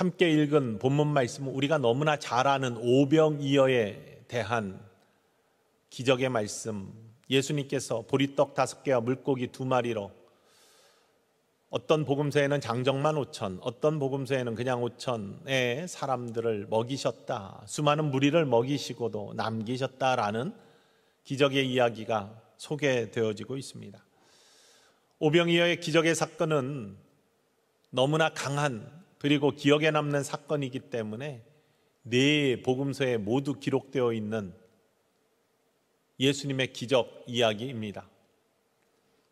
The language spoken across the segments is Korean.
함께 읽은 본문 말씀은 우리가 너무나 잘 아는 오병이어에 대한 기적의 말씀, 예수님께서 보리떡 5개와 물고기 2마리로 어떤 복음서에는 장정만 5천, 어떤 복음서에는 그냥 5천의 사람들을 먹이셨다, 수많은 무리를 먹이시고도 남기셨다라는 기적의 이야기가 소개되어지고 있습니다. 오병이어의 기적의 사건은 너무나 강한 그리고 기억에 남는 사건이기 때문에 네 복음서에 모두 기록되어 있는 예수님의 기적 이야기입니다.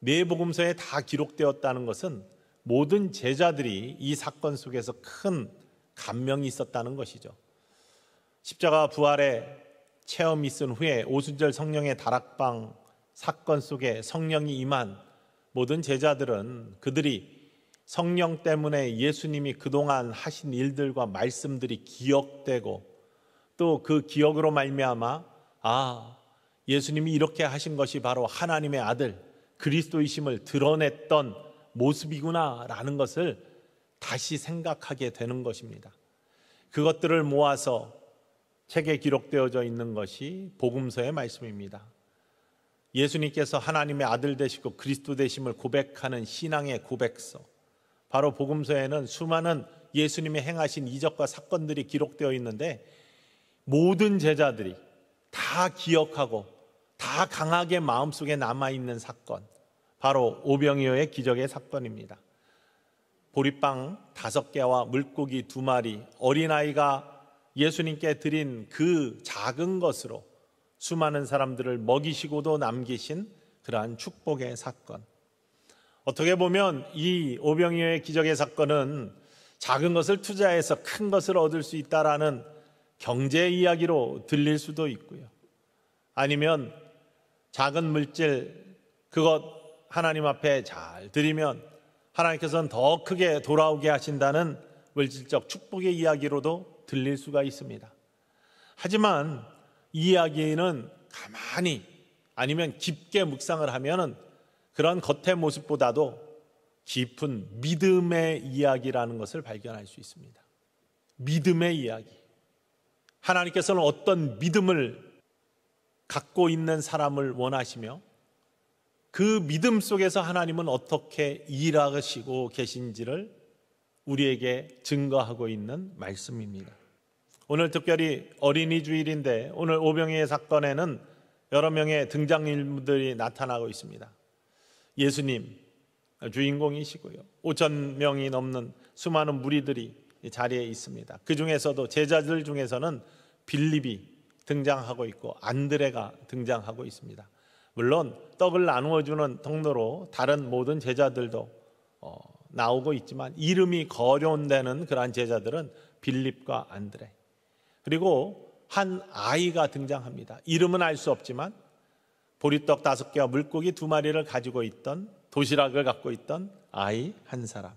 네 복음서에 다 기록되었다는 것은 모든 제자들이 이 사건 속에서 큰 감명이 있었다는 것이죠. 십자가 부활의 체험이 있은 후에 오순절 성령의 다락방 사건 속에 성령이 임한 모든 제자들은 그들이 성령 때문에 예수님이 그동안 하신 일들과 말씀들이 기억되고 또 그 기억으로 말미암아 예수님이 이렇게 하신 것이 바로 하나님의 아들 그리스도이심을 드러냈던 모습이구나라는 것을 다시 생각하게 되는 것입니다. 그것들을 모아서 책에 기록되어져 있는 것이 복음서의 말씀입니다. 예수님께서 하나님의 아들 되시고 그리스도 되심을 고백하는 신앙의 고백서, 바로 복음서에는 수많은 예수님이 행하신 이적과 사건들이 기록되어 있는데 모든 제자들이 다 기억하고 다 강하게 마음속에 남아있는 사건, 바로 오병이어의 기적의 사건입니다. 보리빵 5개와 물고기 2마리, 어린아이가 예수님께 드린 그 작은 것으로 수많은 사람들을 먹이시고도 남기신 그러한 축복의 사건. 어떻게 보면 이 오병이어의 기적의 사건은 작은 것을 투자해서 큰 것을 얻을 수 있다라는 경제 이야기로 들릴 수도 있고요. 아니면 작은 물질 그것 하나님 앞에 잘 드리면 하나님께서는 더 크게 돌아오게 하신다는 물질적 축복의 이야기로도 들릴 수가 있습니다. 하지만 이 이야기는 가만히 아니면 깊게 묵상을 하면 그런 겉의 모습보다도 깊은 믿음의 이야기라는 것을 발견할 수 있습니다. 믿음의 이야기. 하나님께서는 어떤 믿음을 갖고 있는 사람을 원하시며 그 믿음 속에서 하나님은 어떻게 일하시고 계신지를 우리에게 증거하고 있는 말씀입니다. 오늘 특별히 어린이 주일인데 오늘 오병이어 사건에는 여러 명의 등장인물들이 나타나고 있습니다. 예수님 주인공이시고요, 5,000명이 넘는 수많은 무리들이 자리에 있습니다. 그 중에서도 제자들 중에서는 빌립이 등장하고 있고 안드레가 등장하고 있습니다. 물론 떡을 나누어주는 통로로 다른 모든 제자들도 나오고 있지만 이름이 거론되는 그러한 제자들은 빌립과 안드레, 그리고 한 아이가 등장합니다. 이름은 알 수 없지만 보리떡 5개와 물고기 2마리를 가지고 있던, 도시락을 갖고 있던 아이 한 사람.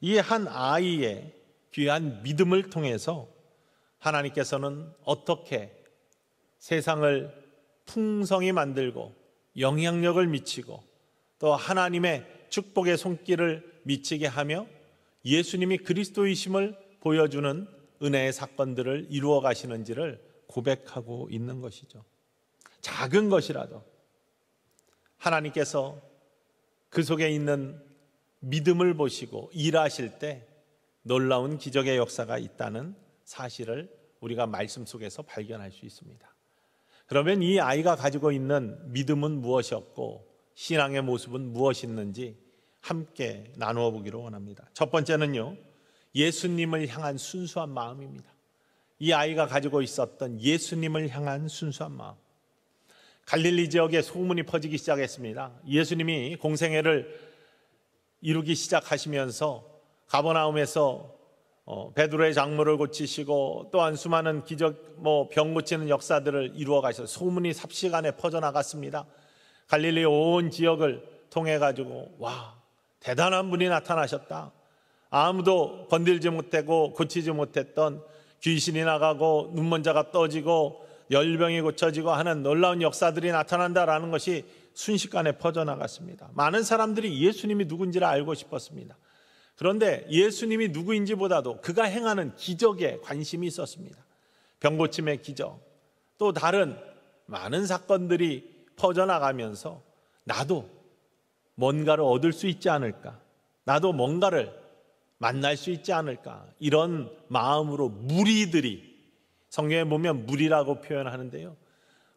이 한 아이의 귀한 믿음을 통해서 하나님께서는 어떻게 세상을 풍성히 만들고 영향력을 미치고 또 하나님의 축복의 손길을 미치게 하며 예수님이 그리스도이심을 보여주는 은혜의 사건들을 이루어 가시는지를 고백하고 있는 것이죠. 작은 것이라도 하나님께서 그 속에 있는 믿음을 보시고 일하실 때 놀라운 기적의 역사가 있다는 사실을 우리가 말씀 속에서 발견할 수 있습니다. 그러면 이 아이가 가지고 있는 믿음은 무엇이었고 신앙의 모습은 무엇이었는지 함께 나누어 보기로 원합니다. 첫 번째는요, 예수님을 향한 순수한 마음입니다. 이 아이가 가지고 있었던 예수님을 향한 순수한 마음. 갈릴리 지역에 소문이 퍼지기 시작했습니다. 예수님이 공생애를 이루기 시작하시면서 가버나움에서 베드로의 장모를 고치시고 또한 수많은 기적, 병 고치는 역사들을 이루어 가셔서 소문이 삽시간에 퍼져나갔습니다. 갈릴리 온 지역을 통해 가지고 대단한 분이 나타나셨다. 아무도 건들지 못하고 고치지 못했던 귀신이 나가고 눈먼 자가 떠지고 열병이 고쳐지고 하는 놀라운 역사들이 나타난다라는 것이 순식간에 퍼져나갔습니다. 많은 사람들이 예수님이 누군지를 알고 싶었습니다. 그런데 예수님이 누구인지보다도 그가 행하는 기적에 관심이 있었습니다. 병고침의 기적, 또 다른 많은 사건들이 퍼져나가면서 나도 뭔가를 얻을 수 있지 않을까, 나도 뭔가를 만날 수 있지 않을까, 이런 마음으로 무리들이, 성경에 보면 무리라고 표현하는데요,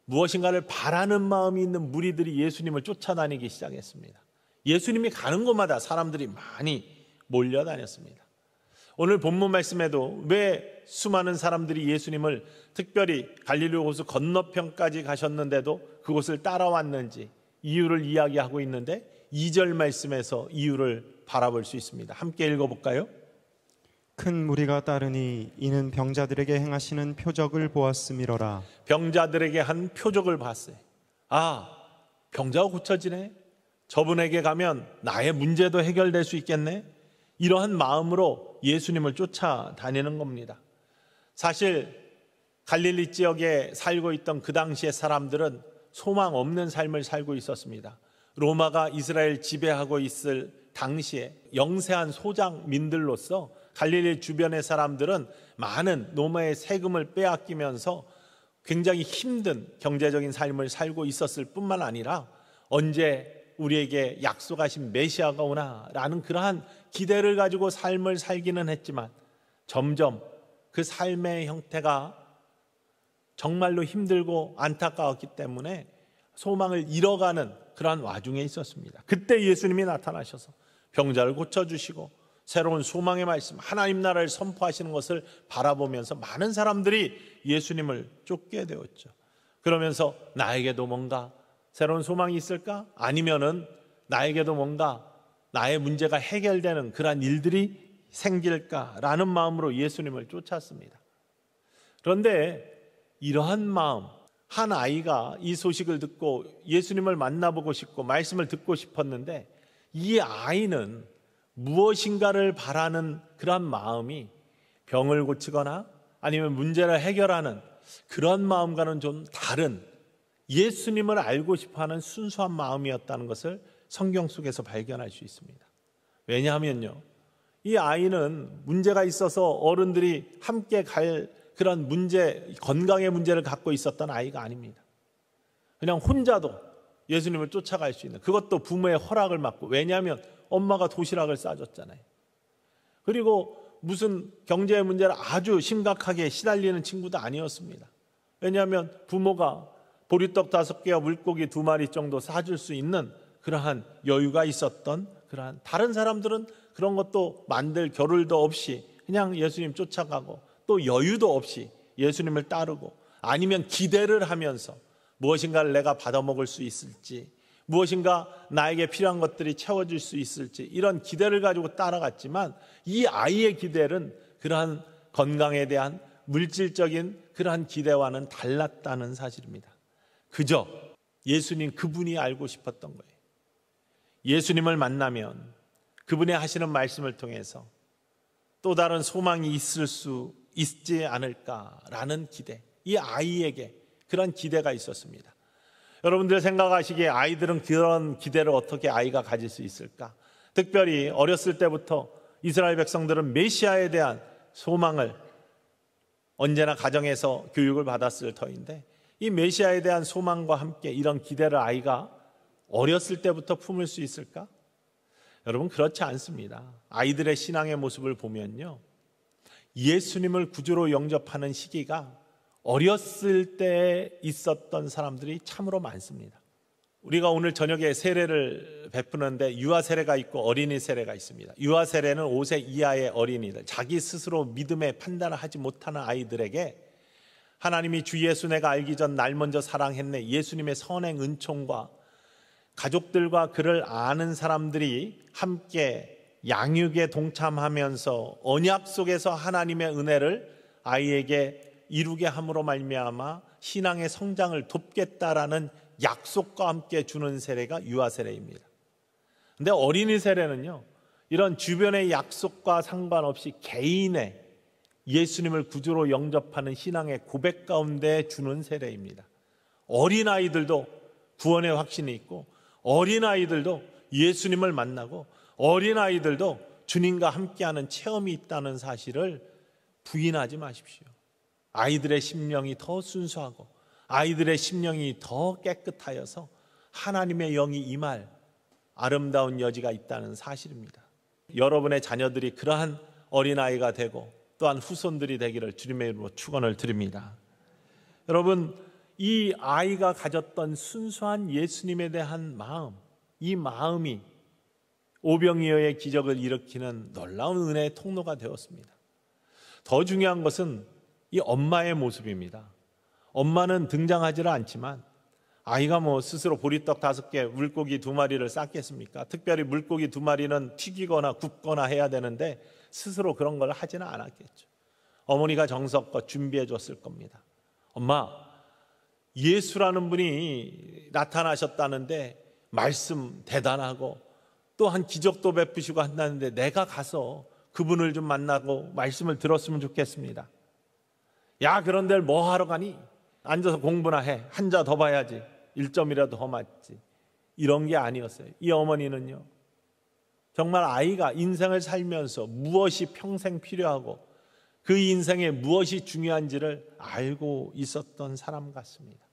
무엇인가를 바라는 마음이 있는 무리들이 예수님을 쫓아다니기 시작했습니다. 예수님이 가는 곳마다 사람들이 많이 몰려다녔습니다. 오늘 본문 말씀에도 왜 수많은 사람들이 예수님을, 특별히 갈릴리 호수 건너편까지 가셨는데도 그곳을 따라왔는지 이유를 이야기하고 있는데, 2절 말씀에서 이유를 바라볼 수 있습니다. 함께 읽어볼까요? 큰 무리가 따르니 이는 병자들에게 행하시는 표적을 보았음이로라. 병자들에게 한 표적을 봤어요. 아, 병자가 고쳐지네, 저분에게 가면 나의 문제도 해결될 수 있겠네, 이러한 마음으로 예수님을 쫓아다니는 겁니다. 사실 갈릴리 지역에 살고 있던 그 당시의 사람들은 소망 없는 삶을 살고 있었습니다. 로마가 이스라엘 지배하고 있을 당시에 영세한 소작민들로서 갈릴리 주변의 사람들은 많은 로마의 세금을 빼앗기면서 굉장히 힘든 경제적인 삶을 살고 있었을 뿐만 아니라 언제 우리에게 약속하신 메시아가 오나라는 그러한 기대를 가지고 삶을 살기는 했지만 점점 그 삶의 형태가 정말로 힘들고 안타까웠기 때문에 소망을 잃어가는 그러한 와중에 있었습니다. 그때 예수님이 나타나셔서 병자를 고쳐주시고 새로운 소망의 말씀, 하나님 나라를 선포하시는 것을 바라보면서 많은 사람들이 예수님을 쫓게 되었죠. 그러면서 나에게도 뭔가 새로운 소망이 있을까? 아니면은 나에게도 뭔가 나의 문제가 해결되는 그러한 일들이 생길까라는 마음으로 예수님을 쫓았습니다. 그런데 이러한 마음, 한 아이가 이 소식을 듣고 예수님을 만나보고 싶고 말씀을 듣고 싶었는데, 이 아이는 무엇인가를 바라는 그런 마음이 병을 고치거나 아니면 문제를 해결하는 그런 마음과는 좀 다른, 예수님을 알고 싶어하는 순수한 마음이었다는 것을 성경 속에서 발견할 수 있습니다. 왜냐하면요, 이 아이는 문제가 있어서 어른들이 함께 갈 그런 문제, 건강의 문제를 갖고 있었던 아이가 아닙니다. 그냥 혼자도 예수님을 쫓아갈 수 있는, 그것도 부모의 허락을 받고, 왜냐하면 엄마가 도시락을 싸줬잖아요. 그리고 무슨 경제의 문제를 아주 심각하게 시달리는 친구도 아니었습니다. 왜냐하면 부모가 보리떡 5개와 물고기 2마리 정도 사줄 수 있는 그러한 여유가 있었던, 그러한, 다른 사람들은 그런 것도 만들 겨를도 없이 그냥 예수님 쫓아가고 또 여유도 없이 예수님을 따르고, 아니면 기대를 하면서 무엇인가를 내가 받아먹을 수 있을지, 무엇인가 나에게 필요한 것들이 채워질 수 있을지, 이런 기대를 가지고 따라갔지만 이 아이의 기대는 그러한 건강에 대한 물질적인 그러한 기대와는 달랐다는 사실입니다. 그저 예수님 그분이 알고 싶었던 거예요. 예수님을 만나면 그분의 하시는 말씀을 통해서 또 다른 소망이 있을 수 있지 않을까라는 기대, 이 아이에게 그런 기대가 있었습니다. 여러분들 생각하시기에 아이들은 그런 기대를 어떻게 아이가 가질 수 있을까? 특별히 어렸을 때부터 이스라엘 백성들은 메시아에 대한 소망을 언제나 가정에서 교육을 받았을 터인데, 이 메시아에 대한 소망과 함께 이런 기대를 아이가 어렸을 때부터 품을 수 있을까? 여러분, 그렇지 않습니다. 아이들의 신앙의 모습을 보면요, 예수님을 구주로 영접하는 시기가 어렸을 때 있었던 사람들이 참으로 많습니다. 우리가 오늘 저녁에 세례를 베푸는데 유아 세례가 있고 어린이 세례가 있습니다. 유아 세례는 5세 이하의 어린이들, 자기 스스로 믿음의 판단을 하지 못하는 아이들에게 하나님이 주 예수 내가 알기 전 날 먼저 사랑했네, 예수님의 선행 은총과 가족들과 그를 아는 사람들이 함께 양육에 동참하면서 언약 속에서 하나님의 은혜를 아이에게 이루게 함으로 말미암아 신앙의 성장을 돕겠다라는 약속과 함께 주는 세례가 유아 세례입니다. 그런데 어린이 세례는요, 이런 주변의 약속과 상관없이 개인의 예수님을 구주로 영접하는 신앙의 고백 가운데 주는 세례입니다. 어린아이들도 구원의 확신이 있고, 어린아이들도 예수님을 만나고, 어린아이들도 주님과 함께하는 체험이 있다는 사실을 부인하지 마십시오. 아이들의 심령이 더 순수하고 아이들의 심령이 더 깨끗하여서 하나님의 영이 임할 아름다운 여지가 있다는 사실입니다. 여러분의 자녀들이 그러한 어린아이가 되고 또한 후손들이 되기를 주님의 이름으로 축원을 드립니다. 여러분, 이 아이가 가졌던 순수한 예수님에 대한 마음, 이 마음이 오병이어의 기적을 일으키는 놀라운 은혜의 통로가 되었습니다. 더 중요한 것은 이 엄마의 모습입니다. 엄마는 등장하지는 않지만 아이가 스스로 보리떡 5개, 물고기 2마리를 쌌겠습니까? 특별히 물고기 2마리는 튀기거나 굽거나 해야 되는데 스스로 그런 걸 하지는 않았겠죠. 어머니가 정성껏 준비해 줬을 겁니다. 엄마, 예수라는 분이 나타나셨다는데 말씀 대단하고 또한 기적도 베푸시고 한다는데 내가 가서 그분을 좀 만나고 말씀을 들었으면 좋겠습니다. 야, 그런 데를 뭐 하러 가니? 앉아서 공부나 해. 한 자 더 봐야지. 1점이라도 더 맞지. 이런 게 아니었어요. 이 어머니는요, 정말 아이가 인생을 살면서 무엇이 평생 필요하고 그 인생에 무엇이 중요한지를 알고 있었던 사람 같습니다.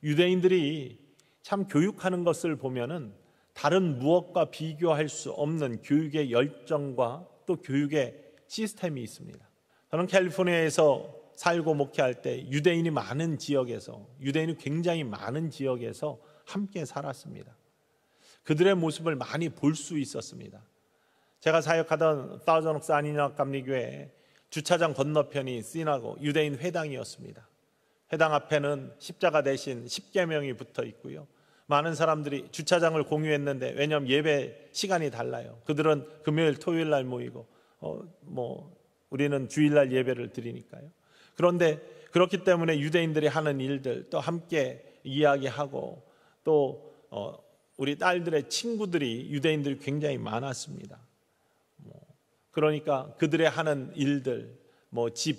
유대인들이 참 교육하는 것을 보면은 다른 무엇과 비교할 수 없는 교육의 열정과 또 교육의 시스템이 있습니다. 저는 캘리포니아에서 살고 목회할 때 유대인이 굉장히 많은 지역에서 함께 살았습니다. 그들의 모습을 많이 볼 수 있었습니다. 제가 사역하던 타우저녹스 안인학 감리교회 주차장 건너편이 시나고 유대인 회당이었습니다. 회당 앞에는 십자가 대신 십계명이 붙어 있고요. 많은 사람들이 주차장을 공유했는데, 왜냐하면 예배 시간이 달라요. 그들은 금요일, 토요일 날 모이고 우리는 주일날 예배를 드리니까요. 그런데 그렇기 때문에 유대인들이 하는 일들 또 함께 이야기하고 또 우리 딸들의 친구들이 유대인들이 굉장히 많았습니다. 그러니까 그들의 하는 일들, 집,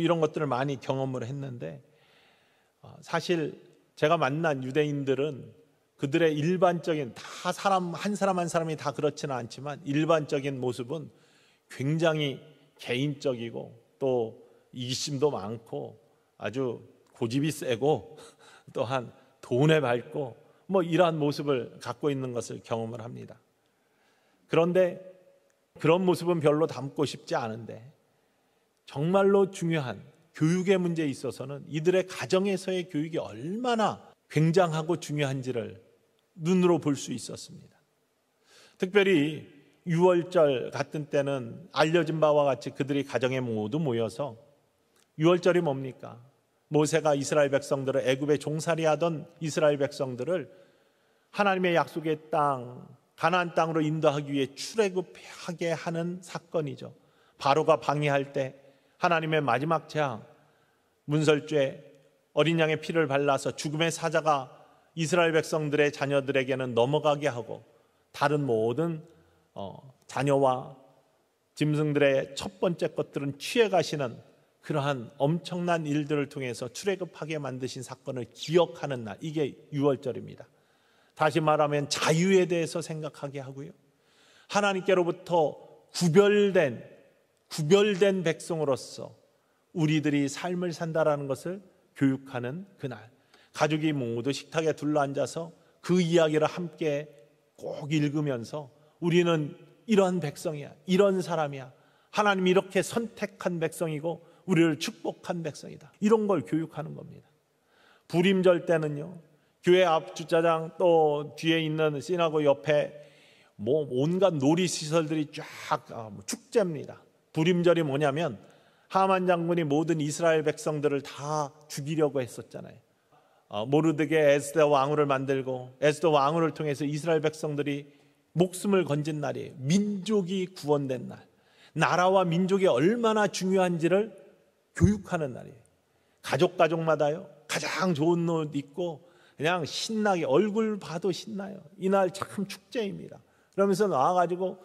이런 것들을 많이 경험을 했는데, 사실 제가 만난 유대인들은 그들의 일반적인 다 사람 한 사람이 다 그렇지는 않지만 일반적인 모습은 굉장히 개인적이고 또 이기심도 많고 아주 고집이 세고 또한 돈에 밝고 이러한 모습을 갖고 있는 것을 경험을 합니다. 그런데 그런 모습은 별로 담고 싶지 않은데 정말로 중요한 교육의 문제에 있어서는 이들의 가정에서의 교육이 얼마나 굉장하고 중요한지를 눈으로 볼 수 있었습니다. 특별히 유월절 같은 때는 알려진 바와 같이 그들이 가정에 모두 모여서, 유월절이 뭡니까? 모세가 이스라엘 백성들을, 애굽에 종살이하던 이스라엘 백성들을 하나님의 약속의 땅 가나안 땅으로 인도하기 위해 출애굽하게 하는 사건이죠. 바로가 방해할 때 하나님의 마지막 재앙, 문설주에 어린 양의 피를 발라서 죽음의 사자가 이스라엘 백성들의 자녀들에게는 넘어가게 하고 다른 모든 자녀와 짐승들의 첫 번째 것들은 취해 가시는 그러한 엄청난 일들을 통해서 출애굽하게 만드신 사건을 기억하는 날, 이게 유월절입니다. 다시 말하면 자유에 대해서 생각하게 하고요, 하나님께로부터 구별된 백성으로서 우리들이 삶을 산다라는 것을 교육하는 그날, 가족이 모두 식탁에 둘러앉아서 그 이야기를 함께 꼭 읽으면서 우리는 이런 백성이야, 이런 사람이야, 하나님이 이렇게 선택한 백성이고 우리를 축복한 백성이다, 이런 걸 교육하는 겁니다. 부림절 때는요, 교회 앞 주차장 또 뒤에 있는 시나고 옆에 온갖 놀이시설들이 쫙 축제입니다. 부림절이 뭐냐면 하만 장군이 모든 이스라엘 백성들을 다 죽이려고 했었잖아요. 모르드게 에스더 왕후를 만들고 에스더 왕후를 통해서 이스라엘 백성들이 목숨을 건진 날이에요. 민족이 구원된 날, 나라와 민족이 얼마나 중요한지를 교육하는 날이에요. 가족마다요 가장 좋은 옷 입고 그냥 신나게, 얼굴 봐도 신나요. 이날 참 축제입니다. 그러면서 나와가지고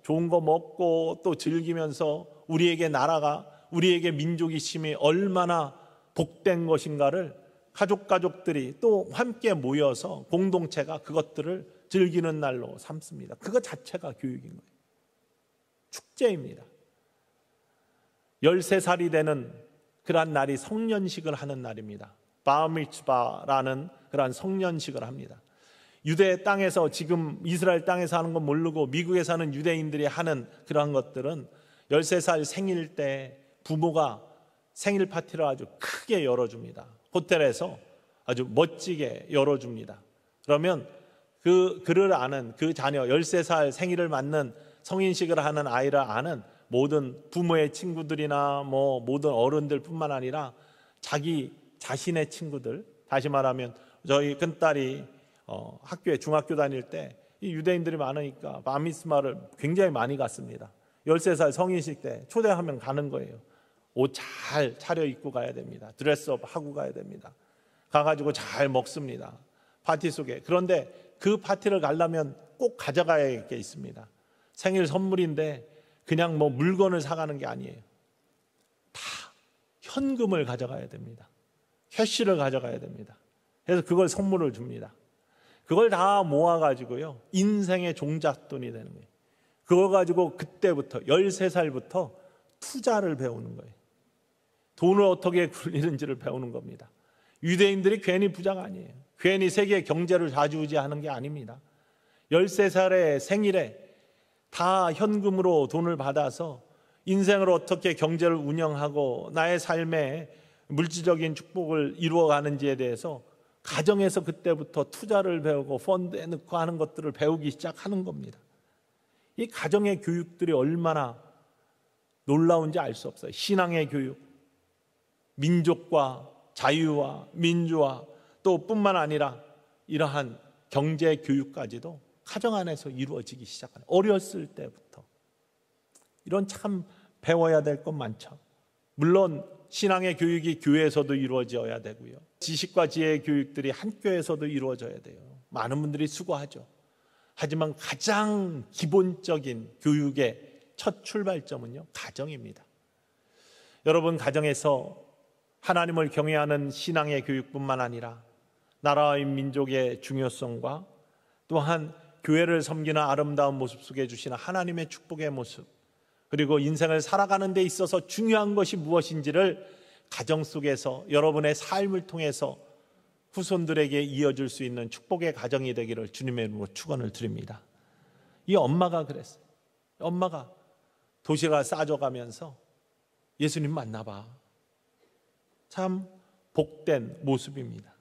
좋은 거 먹고 또 즐기면서 우리에게 나라가, 우리에게 민족이 심이 얼마나 복된 것인가를 가족들이 또 함께 모여서 공동체가 그것들을 즐기는 날로 삼습니다. 그것 자체가 교육인 거예요. 축제입니다. 13살이 되는 그러한 날이 성년식을 하는 날입니다. 바미츠바라는 그러한 성년식을 합니다. 유대 땅에서, 지금 이스라엘 땅에서 하는 건 모르고 미국에 사는 유대인들이 하는 그러한 것들은 13살 생일 때 부모가 생일 파티를 아주 크게 열어줍니다. 호텔에서 아주 멋지게 열어줍니다. 그러면 그를 아는, 그 자녀 13살 생일을 맞는 성인식을 하는 아이를 아는 모든 부모의 친구들이나 모든 어른들 뿐만 아니라 자기 자신의 친구들, 다시 말하면 저희 큰딸이 학교에 중학교 다닐 때 이 유대인들이 많으니까 바미스마를 굉장히 많이 갔습니다. 13살 성인식 때 초대하면 가는 거예요. 옷 잘 차려입고 가야 됩니다. 드레스업 하고 가야 됩니다. 가가지고 잘 먹습니다. 파티 속에. 그런데 그 파티를 가려면 꼭 가져가야 할 게 있습니다. 생일 선물인데 그냥 물건을 사가는 게 아니에요. 다 현금을 가져가야 됩니다. 캐시를 가져가야 됩니다. 그래서 그걸 선물을 줍니다. 그걸 다 모아가지고요, 인생의 종잣돈이 되는 거예요. 그걸 가지고 그때부터 13살부터 투자를 배우는 거예요. 돈을 어떻게 굴리는지를 배우는 겁니다. 유대인들이 괜히 부자가 아니에요. 괜히 세계 경제를 좌지우지하는 게 아닙니다. 13살의 생일에 다 현금으로 돈을 받아서 인생을 어떻게 경제를 운영하고 나의 삶에 물질적인 축복을 이루어가는지에 대해서 가정에서 그때부터 투자를 배우고 펀드에 넣고 하는 것들을 배우기 시작하는 겁니다. 이 가정의 교육들이 얼마나 놀라운지 알 수 없어요. 신앙의 교육, 민족과 자유와 민주화, 또 뿐만 아니라 이러한 경제 교육까지도 가정 안에서 이루어지기 시작하는, 어렸을 때부터. 이런 참 배워야 될 것 많죠. 물론 신앙의 교육이 교회에서도 이루어져야 되고요, 지식과 지혜의 교육들이 학교에서도 이루어져야 돼요. 많은 분들이 수고하죠. 하지만 가장 기본적인 교육의 첫 출발점은요, 가정입니다. 여러분, 가정에서 하나님을 경외하는 신앙의 교육뿐만 아니라 나라와 민족의 중요성과 또한 교회를 섬기는 아름다운 모습 속에 주시는 하나님의 축복의 모습, 그리고 인생을 살아가는 데 있어서 중요한 것이 무엇인지를 가정 속에서 여러분의 삶을 통해서 후손들에게 이어줄 수 있는 축복의 가정이 되기를 주님의 이름으로 축원을 드립니다. 이 엄마가 그랬어요. 엄마가 도시락을 싸줘가면서 예수님 만나봐. 참 복된 모습입니다.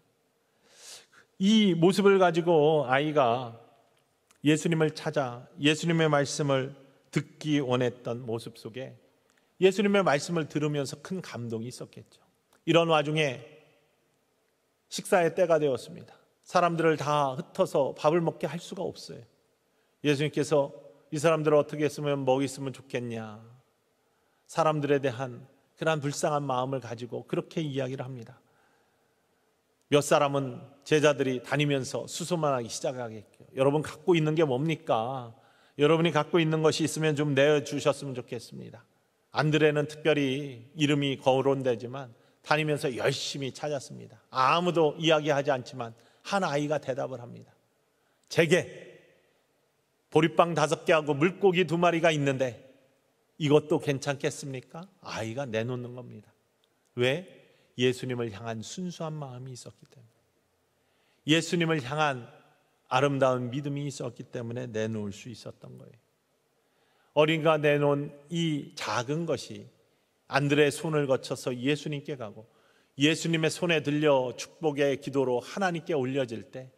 이 모습을 가지고 아이가 예수님을 찾아 예수님의 말씀을 듣기 원했던 모습 속에 예수님의 말씀을 들으면서 큰 감동이 있었겠죠. 이런 와중에 식사의 때가 되었습니다. 사람들을 다 흩어서 밥을 먹게 할 수가 없어요. 예수님께서 이 사람들을 어떻게 했으면 먹였으면 좋겠냐, 사람들에 대한 그러한 불쌍한 마음을 가지고 그렇게 이야기를 합니다. 몇 사람은 제자들이 다니면서 수소문하기 시작하겠죠. 여러분 갖고 있는 게 뭡니까? 여러분이 갖고 있는 것이 있으면 좀 내어주셨으면 좋겠습니다. 안드레는 특별히 이름이 거론되지만 다니면서 열심히 찾았습니다. 아무도 이야기하지 않지만 한 아이가 대답을 합니다. 제게 보리빵 5개하고 물고기 2마리가 있는데 이것도 괜찮겠습니까? 아이가 내놓는 겁니다. 왜? 예수님을 향한 순수한 마음이 있었기 때문에, 예수님을 향한 아름다운 믿음이 있었기 때문에 내놓을 수 있었던 거예요. 어린이가 내놓은 이 작은 것이 안드레의 손을 거쳐서 예수님께 가고 예수님의 손에 들려 축복의 기도로 하나님께 올려질 때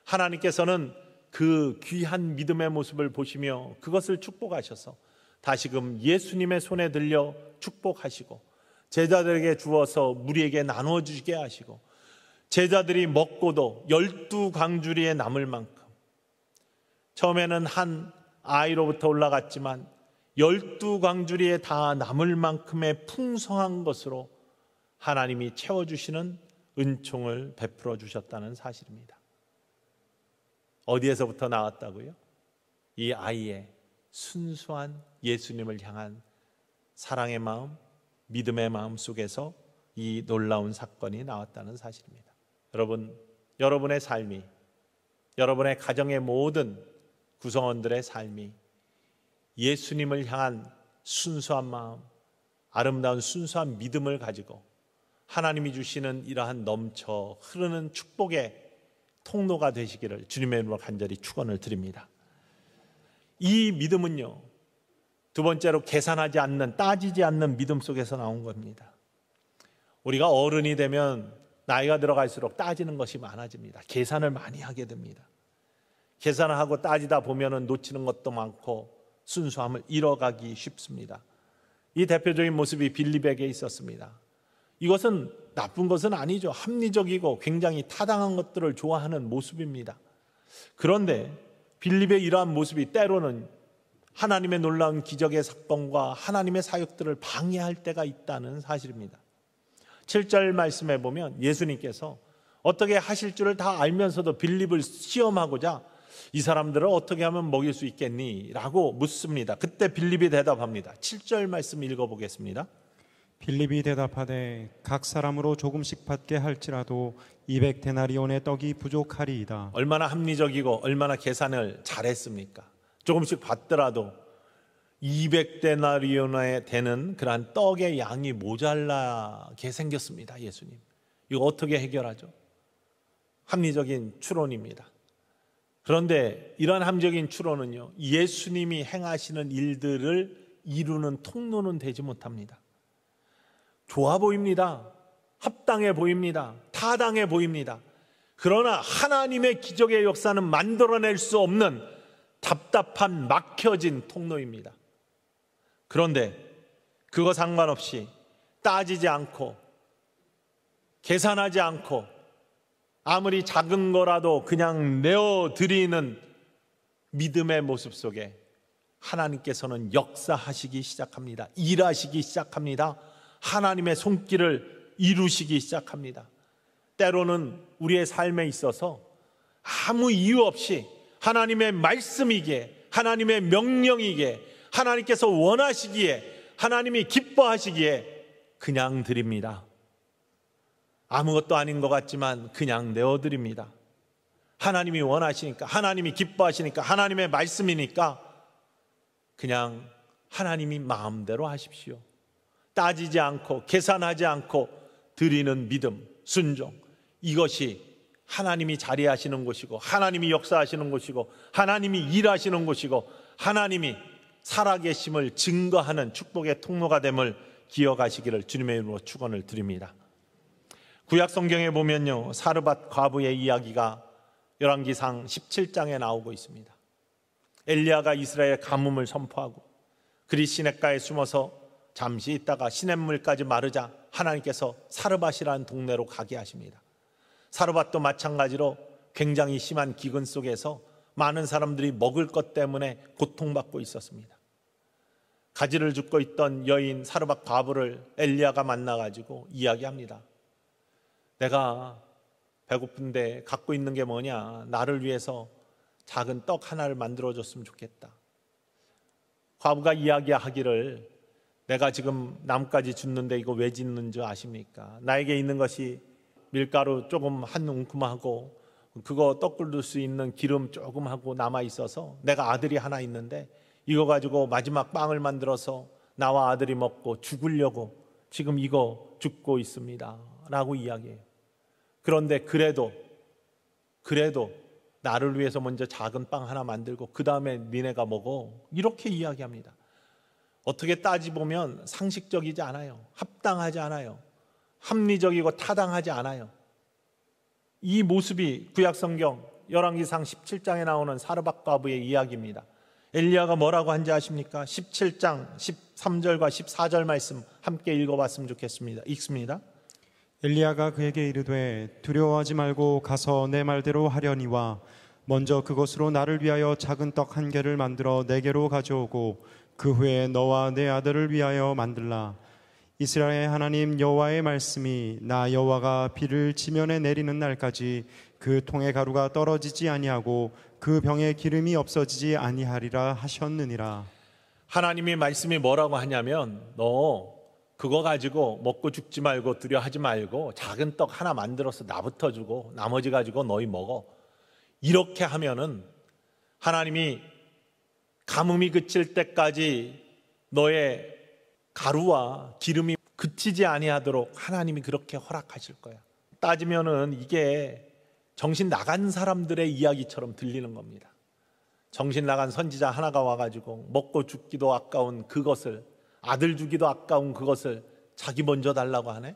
하나님께서는 그 귀한 믿음의 모습을 보시며 그것을 축복하셔서 다시금 예수님의 손에 들려 축복하시고 제자들에게 주어서 무리에게 나눠주게 하시고 제자들이 먹고도 12광주리에 남을 만큼, 처음에는 한 아이로부터 올라갔지만 12광주리에 다 남을 만큼의 풍성한 것으로 하나님이 채워주시는 은총을 베풀어 주셨다는 사실입니다. 어디에서부터 나왔다고요? 이 아이의 순수한 예수님을 향한 사랑의 마음, 믿음의 마음 속에서 이 놀라운 사건이 나왔다는 사실입니다. 여러분, 여러분의 삶이, 여러분의 가정의 모든 구성원들의 삶이 예수님을 향한 순수한 마음, 아름다운 순수한 믿음을 가지고 하나님이 주시는 이러한 넘쳐 흐르는 축복의 통로가 되시기를 주님의 이름으로 간절히 축원을 드립니다. 이 믿음은요, 두 번째로 계산하지 않는, 따지지 않는 믿음 속에서 나온 겁니다. 우리가 어른이 되면 나이가 들어갈수록 따지는 것이 많아집니다. 계산을 많이 하게 됩니다. 계산을 하고 따지다 보면 놓치는 것도 많고 순수함을 잃어가기 쉽습니다. 이 대표적인 모습이 빌립에게 있었습니다. 이것은 나쁜 것은 아니죠. 합리적이고 굉장히 타당한 것들을 좋아하는 모습입니다. 그런데 빌립의 이러한 모습이 때로는 하나님의 놀라운 기적의 사건과 하나님의 사역들을 방해할 때가 있다는 사실입니다. 7절 말씀에 보면 예수님께서 어떻게 하실 줄을 다 알면서도 빌립을 시험하고자 이 사람들을 어떻게 하면 먹일 수 있겠니? 라고 묻습니다. 그때 빌립이 대답합니다. 7절 말씀 읽어보겠습니다. 빌립이 대답하되 각 사람으로 조금씩 받게 할지라도 200데나리온의 떡이 부족하리이다. 얼마나 합리적이고 얼마나 계산을 잘했습니까? 조금씩 받더라도 200데나리온에 되는 그러한 떡의 양이 모자라게 생겼습니다. 예수님, 이거 어떻게 해결하죠? 합리적인 추론입니다. 그런데 이러한 합리적인 추론은요, 예수님이 행하시는 일들을 이루는 통로는 되지 못합니다. 좋아 보입니다. 합당해 보입니다. 타당해 보입니다. 그러나 하나님의 기적의 역사는 만들어낼 수 없는 답답한 막혀진 통로입니다. 그런데 그거 상관없이 따지지 않고 계산하지 않고 아무리 작은 거라도 그냥 내어드리는 믿음의 모습 속에 하나님께서는 역사하시기 시작합니다. 일하시기 시작합니다. 하나님의 손길을 이루시기 시작합니다. 때로는 우리의 삶에 있어서 아무 이유 없이 하나님의 말씀이기에, 하나님의 명령이기에, 하나님께서 원하시기에, 하나님이 기뻐하시기에 그냥 드립니다. 아무것도 아닌 것 같지만 그냥 내어드립니다. 하나님이 원하시니까, 하나님이 기뻐하시니까, 하나님의 말씀이니까 그냥 하나님이 마음대로 하십시오. 따지지 않고 계산하지 않고 드리는 믿음, 순종, 이것이 하나님이 자리하시는 곳이고 하나님이 역사하시는 곳이고 하나님이 일하시는 곳이고 하나님이 살아계심을 증거하는 축복의 통로가 됨을 기억하시기를 주님의 이름으로 축원을 드립니다. 구약 성경에 보면요, 사르밧 과부의 이야기가 열왕기상 17장에 나오고 있습니다. 엘리야가 이스라엘 가뭄을 선포하고 그리 시냇가에 숨어서 잠시 있다가 시냇물까지 마르자 하나님께서 사르밧이라는 동네로 가게 하십니다. 사르밧도 마찬가지로 굉장히 심한 기근 속에서 많은 사람들이 먹을 것 때문에 고통받고 있었습니다. 가지를 줍고 있던 여인 사르밧 과부를 엘리야가 만나가지고 이야기합니다. 내가 배고픈데 갖고 있는 게 뭐냐? 나를 위해서 작은 떡 하나를 만들어줬으면 좋겠다. 과부가 이야기하기를 내가 지금 나뭇가지 줍는데 이거 왜 짓는 줄 아십니까? 나에게 있는 것이 밀가루 조금 한 움큼하고 그거 떡 끓일 수 있는 기름 조금 하고 남아 있어서 내가 아들이 하나 있는데 이거 가지고 마지막 빵을 만들어서 나와 아들이 먹고 죽으려고 지금 이거 줍고 있습니다 라고 이야기해요. 그런데 그래도 나를 위해서 먼저 작은 빵 하나 만들고 그 다음에 니네가 먹어, 이렇게 이야기합니다. 어떻게 따지보면 상식적이지 않아요. 합당하지 않아요. 합리적이고 타당하지 않아요. 이 모습이 구약성경 열왕기상 17장에 나오는 사르밧 과부의 이야기입니다. 엘리야가 뭐라고 한지 아십니까? 17장 13절과 14절 말씀 함께 읽어봤으면 좋겠습니다. 읽습니다. 엘리야가 그에게 이르되 두려워하지 말고 가서 내 말대로 하려니와 먼저 그것으로 나를 위하여 작은 떡 한 개를 만들어 내게로 가져오고 그 후에 너와 내 아들을 위하여 만들라. 이스라엘의 하나님 여호와의 말씀이 나 여호와가 비를 지면에 내리는 날까지 그 통의 가루가 떨어지지 아니하고 그 병에 기름이 없어지지 아니하리라 하셨느니라. 하나님의 말씀이 뭐라고 하냐면 너 그거 가지고 먹고 죽지 말고 두려워하지 말고 작은 떡 하나 만들어서 나부터 주고 나머지 가지고 너희 먹어. 이렇게 하면은 하나님이 가뭄이 그칠 때까지 너의 가루와 기름이 그치지 아니하도록 하나님이 그렇게 허락하실 거야. 따지면은 이게 정신 나간 사람들의 이야기처럼 들리는 겁니다. 정신 나간 선지자 하나가 와가지고 먹고 죽기도 아까운 그것을, 아들 주기도 아까운 그것을 자기 먼저 달라고 하네.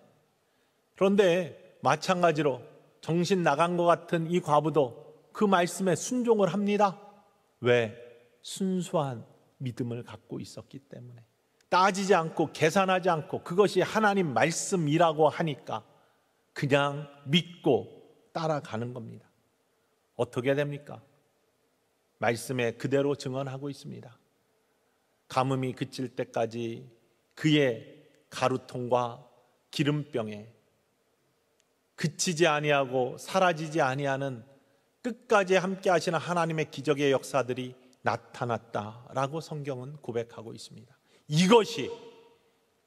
그런데 마찬가지로 정신 나간 것 같은 이 과부도 그 말씀에 순종을 합니다. 왜? 순수한 믿음을 갖고 있었기 때문에. 따지지 않고 계산하지 않고 그것이 하나님 말씀이라고 하니까 그냥 믿고 따라가는 겁니다. 어떻게 됩니까? 말씀에 그대로 증언하고 있습니다. 가뭄이 그칠 때까지 그의 가루통과 기름병에 그치지 아니하고 사라지지 아니하는 끝까지 함께 하시는 하나님의 기적의 역사들이 나타났다라고 성경은 고백하고 있습니다. 이것이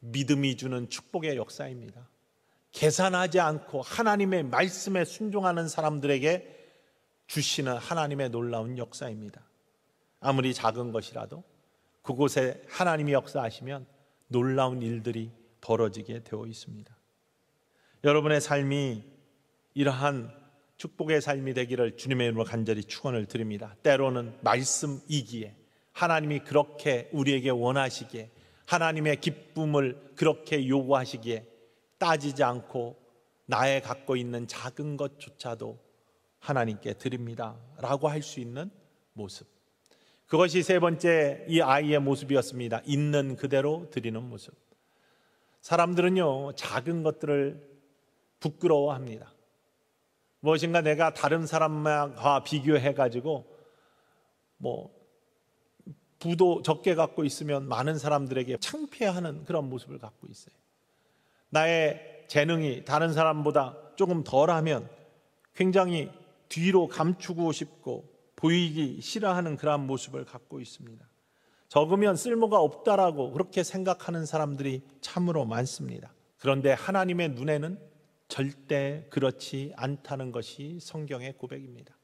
믿음이 주는 축복의 역사입니다. 계산하지 않고 하나님의 말씀에 순종하는 사람들에게 주시는 하나님의 놀라운 역사입니다. 아무리 작은 것이라도 그곳에 하나님이 역사하시면 놀라운 일들이 벌어지게 되어 있습니다. 여러분의 삶이 이러한 축복의 삶이 되기를 주님의 이름으로 간절히 축원을 드립니다. 때로는 말씀이기에 하나님이 그렇게 우리에게 원하시기에 하나님의 기쁨을 그렇게 요구하시기에 따지지 않고 나의 갖고 있는 작은 것조차도 하나님께 드립니다 라고 할 수 있는 모습, 그것이 세 번째 이 아이의 모습이었습니다. 있는 그대로 드리는 모습. 사람들은요 작은 것들을 부끄러워합니다. 무엇인가 내가 다른 사람과 비교해가지고 부도 적게 갖고 있으면 많은 사람들에게 창피해하는 그런 모습을 갖고 있어요. 나의 재능이 다른 사람보다 조금 덜하면 굉장히 뒤로 감추고 싶고 보이기 싫어하는 그런 모습을 갖고 있습니다. 적으면 쓸모가 없다라고 그렇게 생각하는 사람들이 참으로 많습니다. 그런데 하나님의 눈에는 절대 그렇지 않다는 것이 성경의 고백입니다.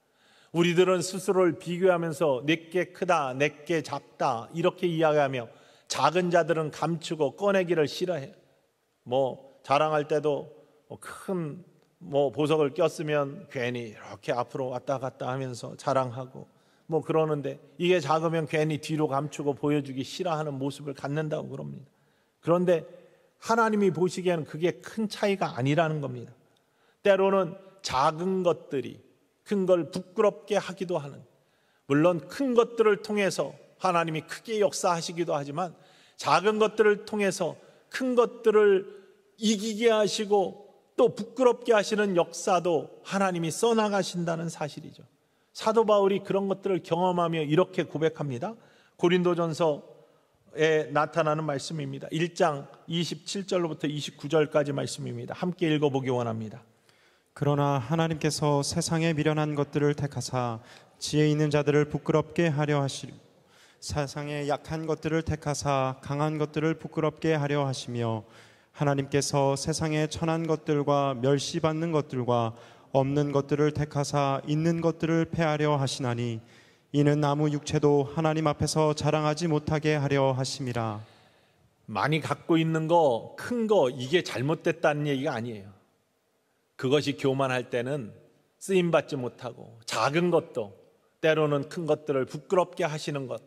우리들은 스스로를 비교하면서 내게 크다, 내게 작다 이렇게 이야기하며 작은 자들은 감추고 꺼내기를 싫어해요. 자랑할 때도 큰 보석을 꼈으면 괜히 이렇게 앞으로 왔다 갔다 하면서 자랑하고 그러는데 이게 작으면 괜히 뒤로 감추고 보여주기 싫어하는 모습을 갖는다고 그럽니다. 그런데 하나님이 보시기에는 그게 큰 차이가 아니라는 겁니다. 때로는 작은 것들이 큰 걸 부끄럽게 하기도 하는, 물론 큰 것들을 통해서 하나님이 크게 역사하시기도 하지만 작은 것들을 통해서 큰 것들을 이기게 하시고 또 부끄럽게 하시는 역사도 하나님이 써나가신다는 사실이죠. 사도 바울이 그런 것들을 경험하며 이렇게 고백합니다. 고린도전서에 나타나는 말씀입니다. 1장 27절로부터 29절까지 말씀입니다. 함께 읽어보기 원합니다. 그러나 하나님께서 세상에 미련한 것들을 택하사 지혜 있는 자들을 부끄럽게 하려 하시고 세상에 약한 것들을 택하사 강한 것들을 부끄럽게 하려 하시며 하나님께서 세상에 천한 것들과 멸시받는 것들과 없는 것들을 택하사 있는 것들을 패하려 하시나니 이는 아무 육체도 하나님 앞에서 자랑하지 못하게 하려 하심이라. 많이 갖고 있는 거, 큰 거 이게 잘못됐다는 얘기가 아니에요. 그것이 교만할 때는 쓰임받지 못하고 작은 것도 때로는 큰 것들을 부끄럽게 하시는 것,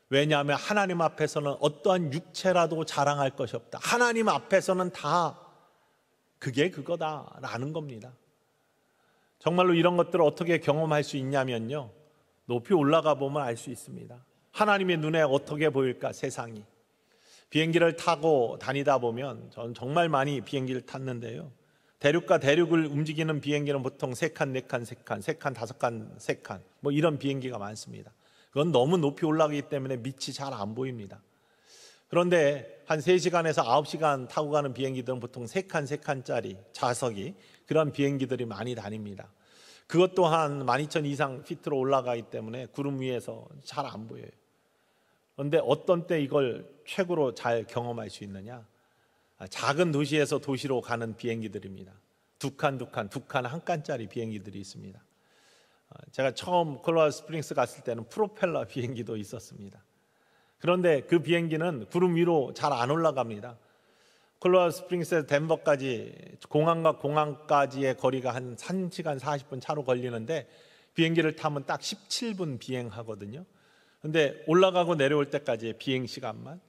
왜냐하면 하나님 앞에서는 어떠한 육체라도 자랑할 것이 없다. 하나님 앞에서는 다 그게 그거다라는 겁니다. 정말로 이런 것들을 어떻게 경험할 수 있냐면요, 높이 올라가 보면 알 수 있습니다. 하나님의 눈에 어떻게 보일까 세상이. 비행기를 타고 다니다 보면 저는 정말 많이 비행기를 탔는데요, 대륙과 대륙을 움직이는 비행기는 보통 3칸, 4칸, 3칸, 3칸, 5칸, 3칸 이런 비행기가 많습니다. 그건 너무 높이 올라가기 때문에 밑이 잘 안 보입니다. 그런데 한 3시간에서 9시간 타고 가는 비행기들은 보통 3칸, 3칸짜리 좌석이 그런 비행기들이 많이 다닙니다. 그것 또한 12,000 이상 피트로 올라가기 때문에 구름 위에서 잘 안 보여요. 그런데 어떤 때 이걸 최고로 잘 경험할 수 있느냐? 작은 도시에서 도시로 가는 비행기들입니다. 2칸, 1칸짜리 비행기들이 있습니다. 제가 처음 콜로라도 스프링스 갔을 때는 프로펠러 비행기도 있었습니다. 그런데 그 비행기는 구름 위로 잘 안 올라갑니다. 콜로라도 스프링스에서 덴버까지, 공항과 공항까지의 거리가 한 1시간 40분 차로 걸리는데 비행기를 타면 딱 17분 비행하거든요. 근데 올라가고 내려올 때까지의 비행 시간만,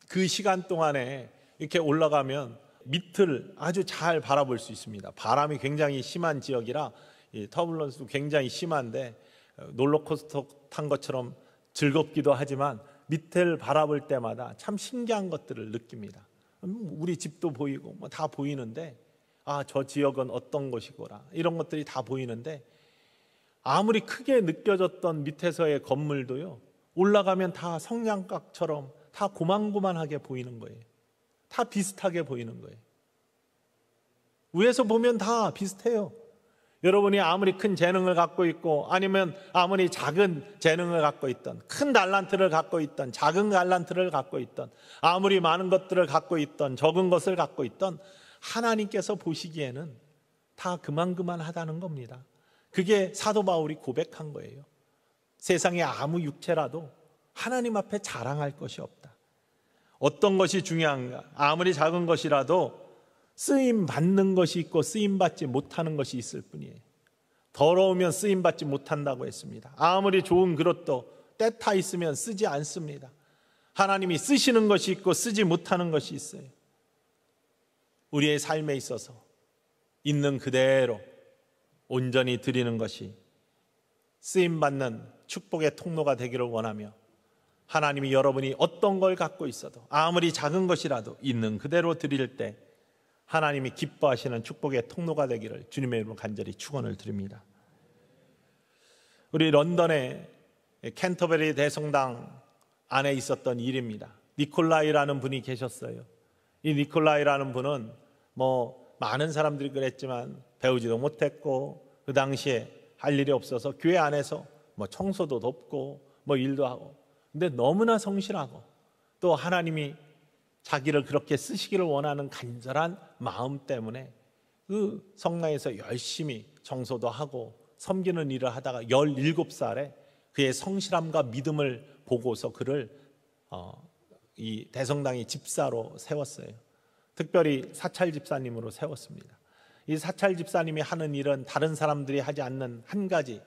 그 시간 동안에 이렇게 올라가면 밑을 아주 잘 바라볼 수 있습니다. 바람이 굉장히 심한 지역이라 이 터뷸런스도 굉장히 심한데 롤러코스터 탄 것처럼 즐겁기도 하지만 밑을 바라볼 때마다 참 신기한 것들을 느낍니다. 우리 집도 보이고 뭐 다 보이는데, 아, 저 지역은 어떤 곳이구나, 이런 것들이 다 보이는데, 아무리 크게 느껴졌던 밑에서의 건물도요, 올라가면 다 성냥갑처럼 다 고만고만하게 보이는 거예요. 다 비슷하게 보이는 거예요. 위에서 보면 다 비슷해요. 여러분이 아무리 큰 재능을 갖고 있고, 아니면 아무리 작은 재능을 갖고 있던, 큰 달란트를 갖고 있던, 작은 달란트를 갖고 있던, 아무리 많은 것들을 갖고 있던, 적은 것을 갖고 있던, 하나님께서 보시기에는 다 그만하다는 겁니다. 그게 사도 바울이 고백한 거예요. 세상에 아무 육체라도 하나님 앞에 자랑할 것이 없다. 어떤 것이 중요한가? 아무리 작은 것이라도 쓰임 받는 것이 있고 쓰임 받지 못하는 것이 있을 뿐이에요. 더러우면 쓰임 받지 못한다고 했습니다. 아무리 좋은 그릇도 때 타 있으면 쓰지 않습니다. 하나님이 쓰시는 것이 있고 쓰지 못하는 것이 있어요. 우리의 삶에 있어서 있는 그대로 온전히 드리는 것이 쓰임 받는 축복의 통로가 되기를 원하며, 하나님이 여러분이 어떤 걸 갖고 있어도 아무리 작은 것이라도 있는 그대로 드릴 때 하나님이 기뻐하시는 축복의 통로가 되기를 주님의 이름으로 간절히 축원을 드립니다. 우리 런던의 캔터베리 대성당 안에 있었던 일입니다. 니콜라이라는 분이 계셨어요. 이 니콜라이라는 분은 많은 사람들이 그랬지만 배우지도 못했고, 그 당시에 할 일이 없어서 교회 안에서 청소도 돕고 일도 하고, 근데 너무나 성실하고 또 하나님이 자기를 그렇게 쓰시기를 원하는 간절한 마음 때문에 그 성당에서 열심히 청소도 하고 섬기는 일을 하다가 17살에 그의 성실함과 믿음을 보고서 그를 이 대성당의 집사로 세웠어요. 특별히 사찰 집사님으로 세웠습니다. 이 사찰 집사님이 하는 일은 다른 사람들이 하지 않는 한 가지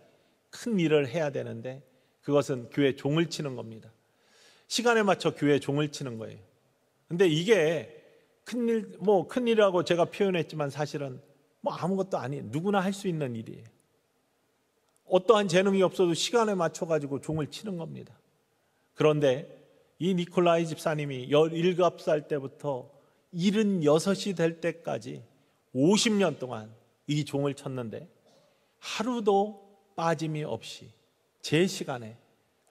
큰 일을 해야 되는데, 그것은 교회 종을 치는 겁니다. 시간에 맞춰 교회 종을 치는 거예요. 근데 이게 큰일이라고 제가 표현했지만 사실은 아무것도 아니에요. 누구나 할 수 있는 일이에요. 어떠한 재능이 없어도 시간에 맞춰가지고 종을 치는 겁니다. 그런데 이 니콜라이 집사님이 17살 때부터 76이 될 때까지 50년 동안 이 종을 쳤는데 하루도 빠짐이 없이 제 시간에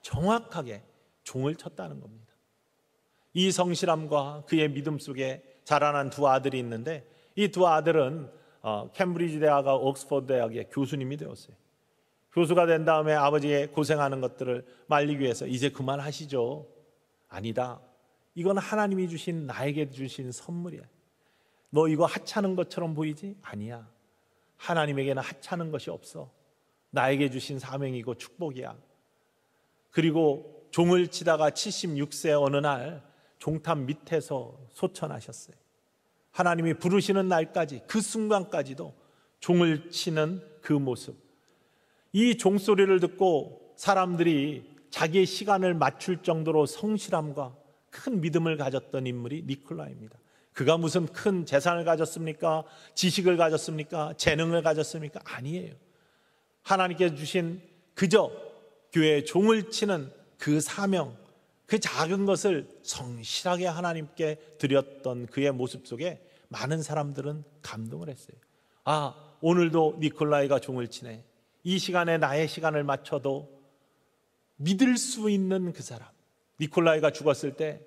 정확하게 종을 쳤다는 겁니다. 이 성실함과 그의 믿음 속에 자라난 두 아들이 있는데, 이 두 아들은 캠브리지 대학과 옥스퍼드 대학의 교수님이 되었어요. 교수가 된 다음에 아버지의 고생하는 것들을 말리기 위해서 이제 그만하시죠. 아니다. 이건 하나님이 주신, 나에게 주신 선물이야. 너 이거 하찮은 것처럼 보이지? 아니야. 하나님에게는 하찮은 것이 없어. 나에게 주신 사명이고 축복이야. 그리고 종을 치다가 76세 어느 날 종탑 밑에서 소천하셨어요. 하나님이 부르시는 날까지, 그 순간까지도 종을 치는 그 모습, 이 종소리를 듣고 사람들이 자기의 시간을 맞출 정도로 성실함과 큰 믿음을 가졌던 인물이 니콜라입니다. 그가 무슨 큰 재산을 가졌습니까? 지식을 가졌습니까? 재능을 가졌습니까? 아니에요. 하나님께서 주신 그저 교회의 종을 치는 그 사명, 그 작은 것을 성실하게 하나님께 드렸던 그의 모습 속에 많은 사람들은 감동을 했어요. 아, 오늘도 니콜라이가 종을 치네. 이 시간에 나의 시간을 맞춰도 믿을 수 있는 그 사람. 니콜라이가 죽었을 때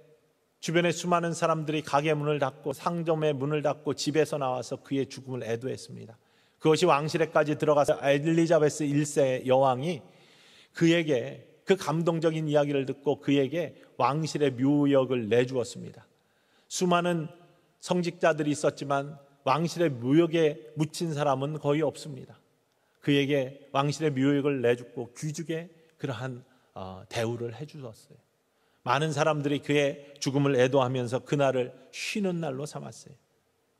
주변에 수많은 사람들이 가게 문을 닫고 상점의 문을 닫고 집에서 나와서 그의 죽음을 애도했습니다. 그것이 왕실에까지 들어가서 엘리자베스 1세 여왕이 그에게 그 감동적인 이야기를 듣고 그에게 왕실의 묘역을 내주었습니다. 수많은 성직자들이 있었지만 왕실의 묘역에 묻힌 사람은 거의 없습니다. 그에게 왕실의 묘역을 내주고 귀족의 그러한 대우를 해주었어요. 많은 사람들이 그의 죽음을 애도하면서 그날을 쉬는 날로 삼았어요.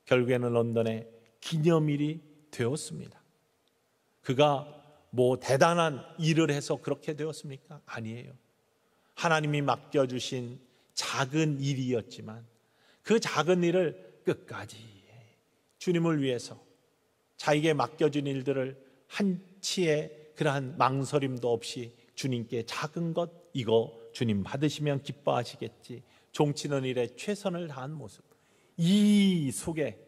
결국에는 런던의 기념일이 되었습니다. 그가 뭐 대단한 일을 해서 그렇게 되었습니까? 아니에요. 하나님이 맡겨주신 작은 일이었지만 그 작은 일을 끝까지 주님을 위해서 자기에게 맡겨준 일들을 한치의 그러한 망설임도 없이 주님께 작은 것 이거 주님 받으시면 기뻐하시겠지, 종치는 일에 최선을 다한 모습, 이 속에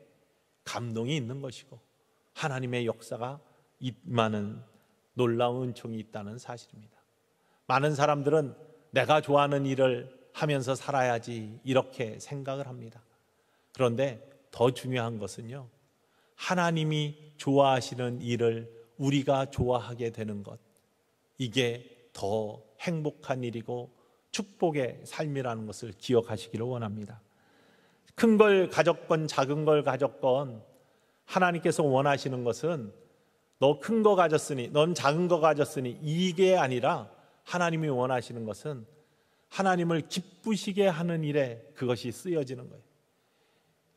감동이 있는 것이고 하나님의 역사가 임하는 놀라운 은총이 있다는 사실입니다. 많은 사람들은 내가 좋아하는 일을 하면서 살아야지 이렇게 생각을 합니다. 그런데 더 중요한 것은요, 하나님이 좋아하시는 일을 우리가 좋아하게 되는 것, 이게 더 행복한 일이고 축복의 삶이라는 것을 기억하시기를 원합니다. 큰 걸 가졌건 작은 걸 가졌건 하나님께서 원하시는 것은 너 큰 거 가졌으니, 넌 작은 거 가졌으니 이게 아니라 하나님이 원하시는 것은 하나님을 기쁘시게 하는 일에 그것이 쓰여지는 거예요.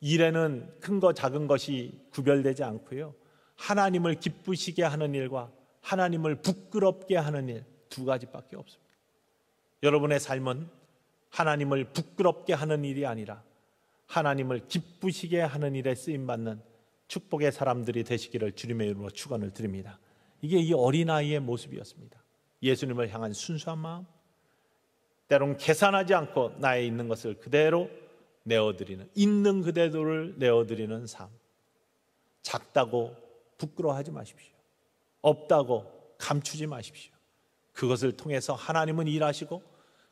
일에는 큰 거 작은 것이 구별되지 않고요, 하나님을 기쁘시게 하는 일과 하나님을 부끄럽게 하는 일, 두 가지밖에 없습니다. 여러분의 삶은 하나님을 부끄럽게 하는 일이 아니라 하나님을 기쁘시게 하는 일에 쓰임받는 축복의 사람들이 되시기를 주님의 이름으로 축원을 드립니다. 이게 이 어린아이의 모습이었습니다. 예수님을 향한 순수한 마음, 때론 계산하지 않고 나에 있는 것을 그대로 내어드리는, 있는 그대로를 내어드리는 삶. 작다고 부끄러워하지 마십시오. 없다고 감추지 마십시오. 그것을 통해서 하나님은 일하시고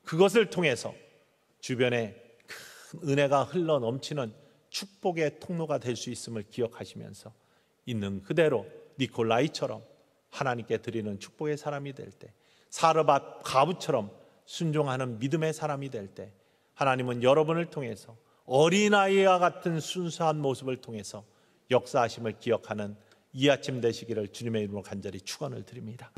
그것을 통해서 주변에 큰 은혜가 흘러 넘치는 축복의 통로가 될 수 있음을 기억하시면서 있는 그대로 니콜라이처럼 하나님께 드리는 축복의 사람이 될 때, 사르밧 과부처럼 순종하는 믿음의 사람이 될 때, 하나님은 여러분을 통해서 어린아이와 같은 순수한 모습을 통해서 역사하심을 기억하는 이 아침 되시기를 주님의 이름으로 간절히 축원을 드립니다.